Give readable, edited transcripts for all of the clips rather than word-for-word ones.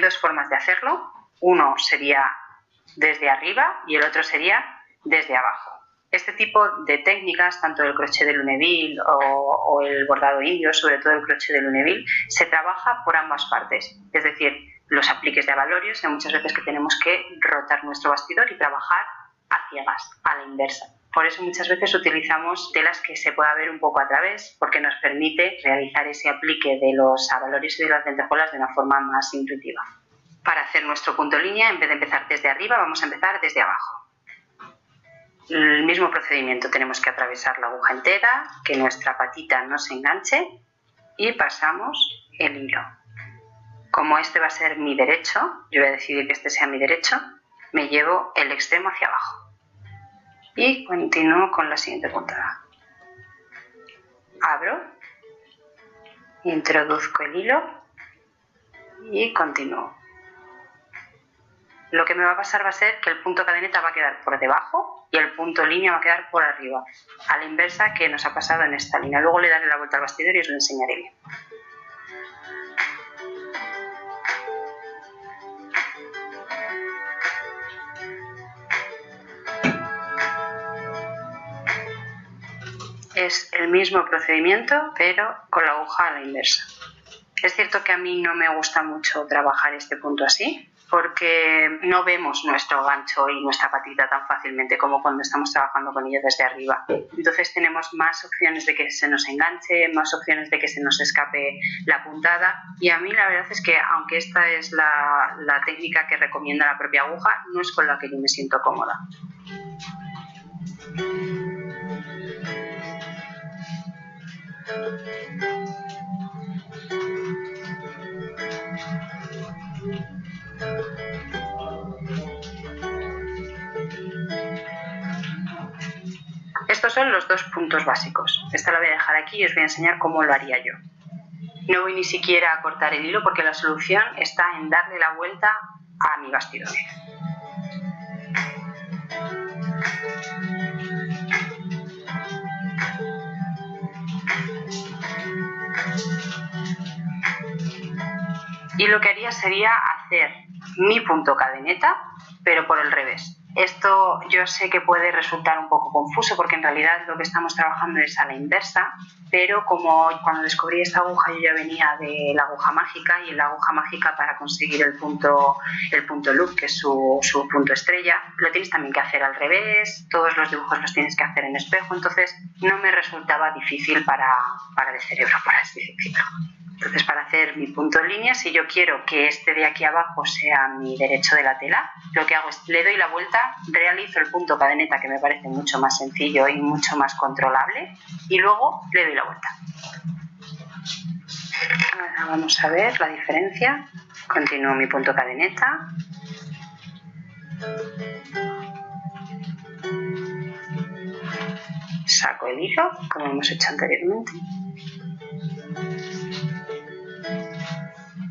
dos formas de hacerlo. Uno sería desde arriba y el otro sería desde abajo. Este tipo de técnicas, tanto el crochet de Lunéville o el bordado indio, sobre todo el crochet de Lunéville, se trabaja por ambas partes. Es decir, los apliques de abalorios, hay muchas veces que tenemos que rotar nuestro bastidor y trabajar a ciegas, a la inversa. Por eso muchas veces utilizamos telas que se pueda ver un poco a través, porque nos permite realizar ese aplique de los abalorios y de las lentejuelas de una forma más intuitiva. Para hacer nuestro punto línea, en vez de empezar desde arriba, vamos a empezar desde abajo. El mismo procedimiento, tenemos que atravesar la aguja entera, que nuestra patita no se enganche y pasamos el hilo. Como este va a ser mi derecho, yo voy a decidir que este sea mi derecho, me llevo el extremo hacia abajo y continúo con la siguiente puntada. Abro, introduzco el hilo y continúo. Lo que me va a pasar va a ser que el punto cadeneta va a quedar por debajo y el punto línea va a quedar por arriba, a la inversa que nos ha pasado en esta línea. Luego le daré la vuelta al bastidor y os lo enseñaré bien. Es el mismo procedimiento, pero con la aguja a la inversa. Es cierto que a mí no me gusta mucho trabajar este punto así, porque no vemos nuestro gancho y nuestra patita tan fácilmente como cuando estamos trabajando con ella desde arriba. Entonces tenemos más opciones de que se nos enganche, más opciones de que se nos escape la puntada, y a mí la verdad es que, aunque esta es la técnica que recomienda la propia aguja, no es con la que yo me siento cómoda. Estos son los dos puntos básicos. Esta la voy a dejar aquí y os voy a enseñar cómo lo haría yo. No voy ni siquiera a cortar el hilo porque la solución está en darle la vuelta a mi bastidor. Y lo que haría sería hacer mi punto cadeneta, pero por el revés. Esto yo sé que puede resultar un poco confuso porque en realidad lo que estamos trabajando es a la inversa, pero como cuando descubrí esta aguja yo ya venía de la aguja mágica, y en la aguja mágica, para conseguir el punto loop, que es su punto estrella, lo tienes también que hacer al revés, todos los dibujos los tienes que hacer en espejo, entonces no me resultaba difícil para el cerebro, por así decirlo. Entonces, para hacer mi punto en línea, si yo quiero que este de aquí abajo sea mi derecho de la tela, lo que hago es le doy la vuelta, realizo el punto cadeneta, que me parece mucho más sencillo y mucho más controlable, y luego le doy la vuelta. Ahora vamos a ver la diferencia. Continúo mi punto cadeneta. Saco el hilo, como hemos hecho anteriormente.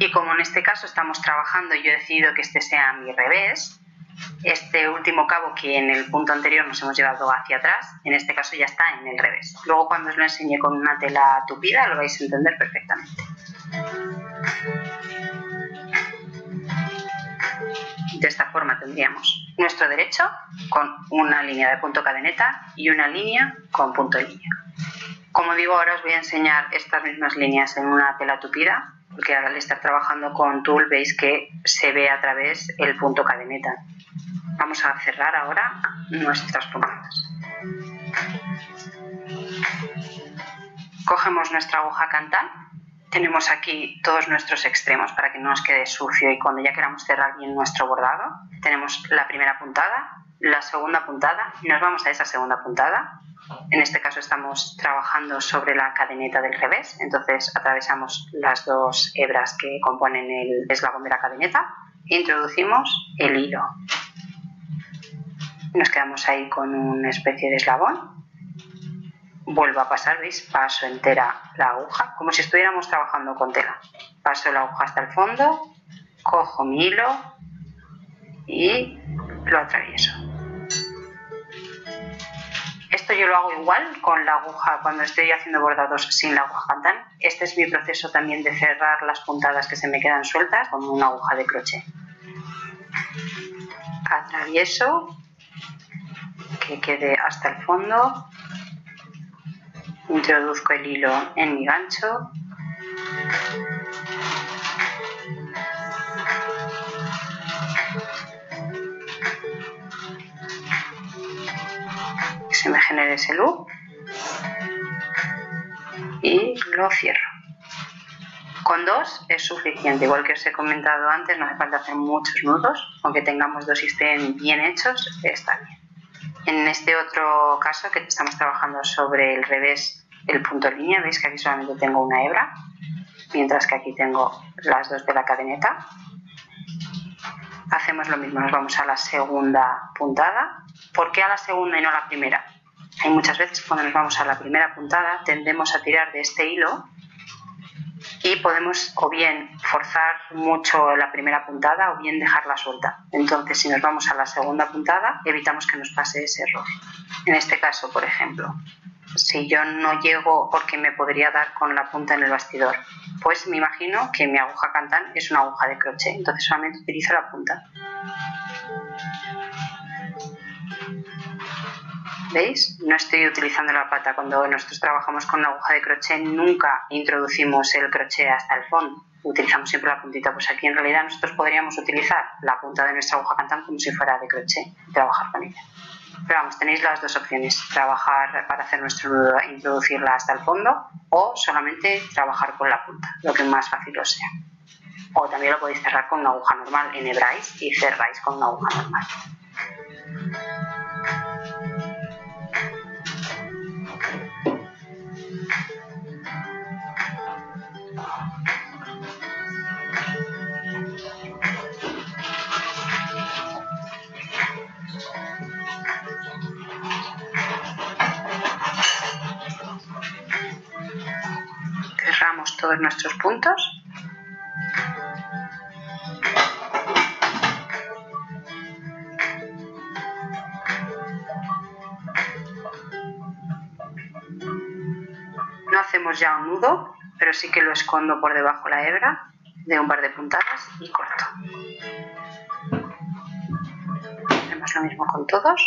Y como en este caso estamos trabajando y yo he decidido que este sea mi revés, este último cabo que en el punto anterior nos hemos llevado hacia atrás, en este caso ya está en el revés. Luego, cuando os lo enseñe con una tela tupida, lo vais a entender perfectamente. De esta forma tendríamos nuestro derecho con una línea de punto cadeneta y una línea con punto línea. Como digo, ahora os voy a enseñar estas mismas líneas en una tela tupida, porque al estar trabajando con tul veis que se ve a través el punto cadeneta. Vamos a cerrar ahora nuestras puntadas. Cogemos nuestra aguja cantal, tenemos aquí todos nuestros extremos para que no nos quede sucio y cuando ya queramos cerrar bien nuestro bordado, tenemos la primera puntada, la segunda puntada y nos vamos a esa segunda puntada. En este caso estamos trabajando sobre la cadeneta del revés, entonces atravesamos las dos hebras que componen el eslabón de la cadeneta, introducimos el hilo, nos quedamos ahí con una especie de eslabón, vuelvo a pasar, ¿veis? Paso entera la aguja, como si estuviéramos trabajando con tela, paso la aguja hasta el fondo, cojo mi hilo y lo atravieso. Esto yo lo hago igual con la aguja cuando estoy haciendo bordados sin la aguja Cantan. Este es mi proceso también de cerrar las puntadas que se me quedan sueltas con una aguja de crochet. Atravieso, que quede hasta el fondo, introduzco el hilo en mi gancho, que se me genere ese loop y lo cierro. Con 2 es suficiente, igual que os he comentado antes, no hace falta hacer muchos nudos, aunque tengamos 2 y estén bien hechos, está bien. En este otro caso que estamos trabajando sobre el revés, el punto línea, veis que aquí solamente tengo una hebra, mientras que aquí tengo las 2 de la cadeneta. Hacemos lo mismo, nos vamos a la segunda puntada. ¿Por qué a la segunda y no a la primera? Hay muchas veces cuando nos vamos a la primera puntada tendemos a tirar de este hilo y podemos o bien forzar mucho la primera puntada o bien dejarla suelta. Entonces, si nos vamos a la segunda puntada, evitamos que nos pase ese error. En este caso, por ejemplo, si yo no llego porque me podría dar con la punta en el bastidor, pues me imagino que mi aguja Cantan es una aguja de crochet, entonces solamente utilizo la punta. ¿Veis? No estoy utilizando la pata. Cuando nosotros trabajamos con una aguja de crochet nunca introducimos el crochet hasta el fondo. Utilizamos siempre la puntita. Pues aquí en realidad nosotros podríamos utilizar la punta de nuestra aguja Cantan como si fuera de crochet y trabajar con ella. Pero vamos, tenéis las dos opciones. Trabajar para hacer nuestro nudo e introducirla hasta el fondo o solamente trabajar con la punta, lo que más fácil os sea. O también lo podéis cerrar con una aguja normal. Enhebráis y cerráis con una aguja normal. Cerramos todos nuestros puntos. No hacemos ya un nudo, pero sí que lo escondo por debajo la hebra de un par de puntadas y corto. Hacemos lo mismo con todos.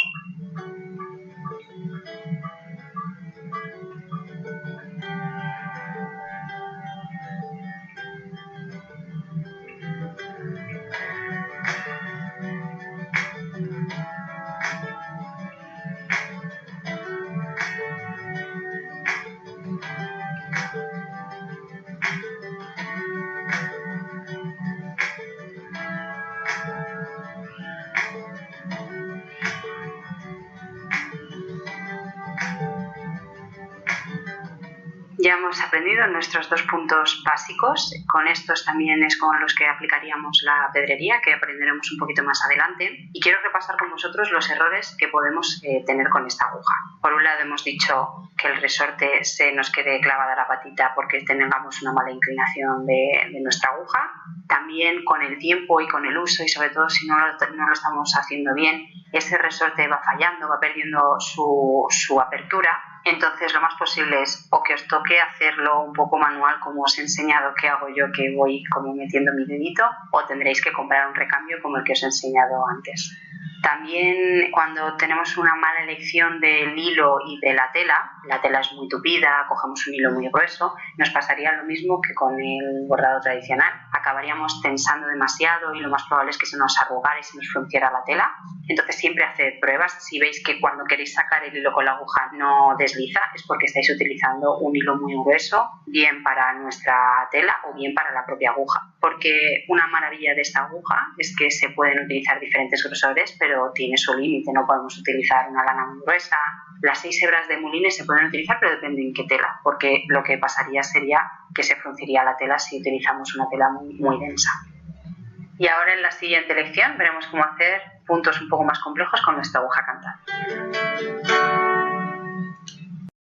Ya hemos aprendido nuestros 2 puntos básicos, con estos también es con los que aplicaríamos la pedrería, que aprenderemos un poquito más adelante. Y quiero repasar con vosotros los errores que podemos tener con esta aguja. Por un lado hemos dicho que el resorte se nos quede clavada la patita porque tengamos una mala inclinación de nuestra aguja. También con el tiempo y con el uso, y sobre todo si no lo estamos haciendo bien, ese resorte va fallando, va perdiendo su apertura. Entonces lo más posible es o que os toque hacerlo un poco manual como os he enseñado que hago yo, que voy como metiendo mi dedito, o tendréis que comprar un recambio como el que os he enseñado antes. También cuando tenemos una mala elección del hilo y de la tela es muy tupida, cogemos un hilo muy grueso, nos pasaría lo mismo que con el bordado tradicional. Acabaríamos tensando demasiado y lo más probable es que se nos arrugara y se nos frunciera la tela. Entonces siempre haced pruebas. Si veis que cuando queréis sacar el hilo con la aguja no desliza, es porque estáis utilizando un hilo muy grueso, bien para nuestra tela o bien para la propia aguja. Porque una maravilla de esta aguja es que se pueden utilizar diferentes grosores, pero tiene su límite. No podemos utilizar una lana muy gruesa. Las 6 hebras de mulines se pueden utilizar, pero depende en qué tela, porque lo que pasaría sería que se frunciría la tela si utilizamos una tela muy densa. Y ahora en la siguiente lección veremos cómo hacer puntos un poco más complejos con nuestra aguja Cantan.